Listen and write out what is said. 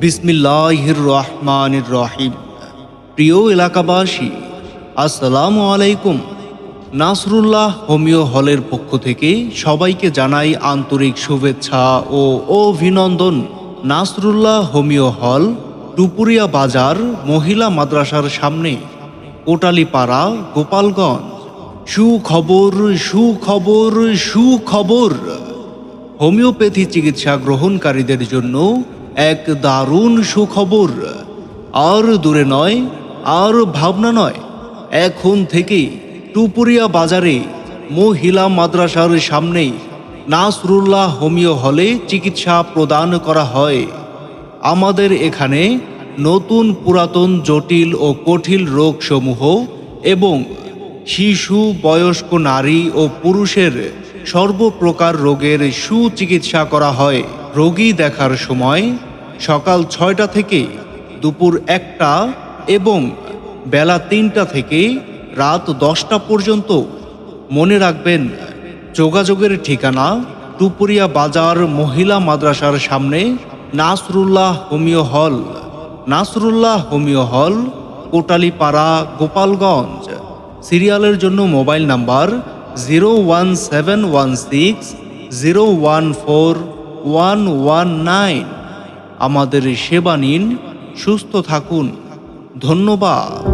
বিসমিল্লাহির রহমানির রহিম। প্রিয় এলাকাবাসী, আসসালামু আলাইকুম। নাসরুল্লাহ হোমিও হলের পক্ষ থেকে সবাইকে জানাই আন্তরিক শুভেচ্ছা ও অভিনন্দন। নাসরুল্লাহ হোমিও হল টুপুরিয়া বাজার মহিলা মাদ্রাসার সামনে, কোটালীপাড়া, গোপালগঞ্জ। সুখবর সুখবর সুখবর! হোমিওপ্যাথি চিকিৎসা গ্রহণকারীদের জন্য এক দারুণ সুখবর। আর দূরে নয়, আর ভাবনা নয়, এখন থেকেই টুপুরিয়া বাজারে মহিলা মাদ্রাসার সামনে নাসরুল্লাহ হোমিও হলে চিকিৎসা প্রদান করা হয়। আমাদের এখানে নতুন পুরাতন জটিল ও কঠিন রোগসমূহ এবং শিশু, বয়স্ক নারী ও পুরুষের সর্বপ্রকার রোগের সুচিকিৎসা করা হয়। রোগী দেখার সময় সকাল 6টা থেকে দুপুর 1টা এবং বেলা 3টা থেকে রাত 10টা পর্যন্ত। মনে রাখবেন, যোগাযোগের ঠিকানা টুপুরিয়া বাজার মহিলা মাদ্রাসার সামনে নাসরুল্লাহ হোমিও হল। নাসরুল্লাহ হোমিও হল, কোটালীপাড়া, গোপালগঞ্জ। সিরিয়ালের জন্য মোবাইল নাম্বার 01716014119। আমাদের সেবা নিন, সুস্থ থাকুন। ধন্যবাদ।